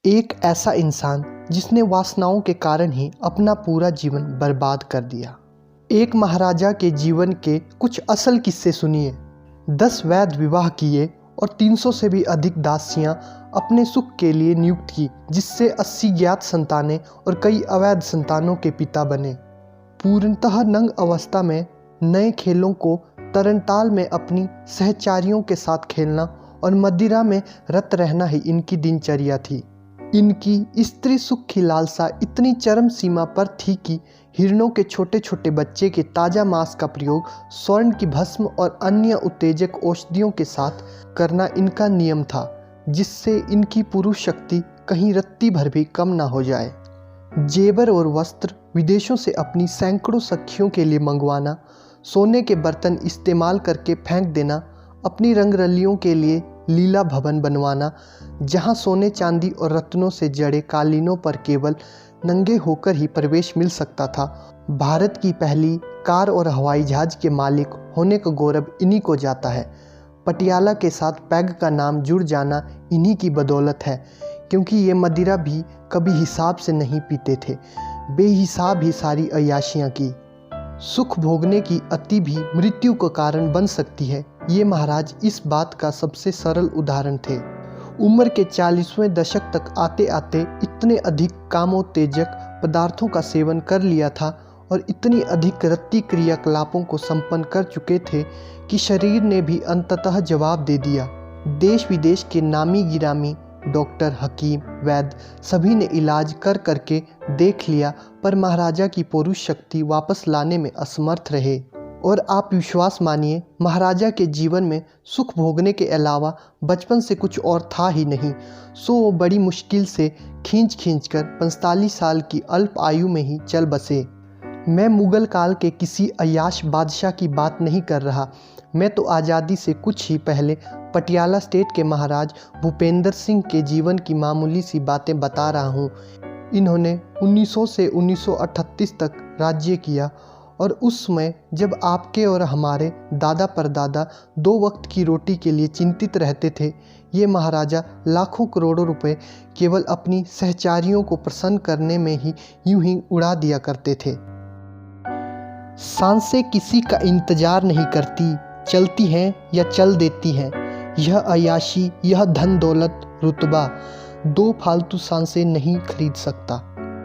एक ऐसा इंसान जिसने वासनाओं के कारण ही अपना पूरा जीवन बर्बाद कर दिया। एक महाराजा के जीवन के कुछ असल किस्से सुनिए। 10 वैध विवाह किए और 300 से भी अधिक दासियां अपने सुख के लिए नियुक्त की, जिससे 80 ज्ञात संतानें और कई अवैध संतानों के पिता बने। पूर्णतः नंग अवस्था में नए खेलों को तरनताल में अपनी सहचारियों के साथ खेलना और मदिरा में रत रहना ही इनकी दिनचर्या थी। इनकी स्त्री सुख की लालसा इतनी चरम सीमा पर थी कि हिरणों के छोटे छोटे बच्चे के ताज़ा मांस का प्रयोग स्वर्ण की भस्म और अन्य उत्तेजक औषधियों के साथ करना इनका नियम था, जिससे इनकी पुरुष शक्ति कहीं रत्ती भर भी कम ना हो जाए। जेवर और वस्त्र विदेशों से अपनी सैकड़ों सखियों के लिए मंगवाना, सोने के बर्तन इस्तेमाल करके फेंक देना, अपनी रंगरलियों के लिए लीला भवन बनवाना, जहां सोने चांदी और रत्नों से जड़े कालीनों पर केवल नंगे होकर ही प्रवेश मिल सकता था। भारत की पहली कार और हवाई जहाज के मालिक होने का गौरव इन्हीं को जाता है। पटियाला के साथ पैग का नाम जुड़ जाना इन्हीं की बदौलत है, क्योंकि ये मदिरा भी कभी हिसाब से नहीं पीते थे, बेहिसाब ही सारी अय्याशियाँ की। सुख भोगने की अति भी मृत्यु का कारण बन सकती है, ये महाराज इस बात का सबसे सरल उदाहरण थे। उम्र के 40वें दशक तक आते आते इतने अधिक कामोत्तेजक पदार्थों का सेवन कर लिया था और इतनी अधिक रत्ती क्रियाकलापों को संपन्न कर चुके थे कि शरीर ने भी अंततः जवाब दे दिया। देश विदेश के नामी गिरामी डॉक्टर, हकीम, वैद्य सभी ने इलाज कर करके देख लिया, पर महाराजा की पौरुष शक्ति वापस लाने में असमर्थ रहे। और आप विश्वास मानिए, महाराजा के जीवन में सुख भोगने के अलावा बचपन से कुछ और था ही नहीं। सो वो बड़ी मुश्किल से खींच कर 45 साल की अल्प आयु में ही चल बसे। मैं मुगल काल के किसी अय्याश बादशाह की बात नहीं कर रहा, मैं तो आज़ादी से कुछ ही पहले पटियाला स्टेट के महाराज भूपेंद्र सिंह के जीवन की मामूली सी बातें बता रहा हूँ। इन्होंने 1900 से 1938 तक राज्य किया और उस समय जब आपके और हमारे दादा परदादा 2 वक्त की रोटी के लिए चिंतित रहते थे, ये महाराजा लाखों करोड़ों रुपए केवल अपनी सहचारियों को प्रसन्न करने में ही यूं ही उड़ा दिया करते थे। सांसें किसी का इंतजार नहीं करती, चलती हैं या चल देती हैं। यह अय्याशी, यह धन दौलत रुतबा 2 फालतू सांसें नहीं खरीद सकता।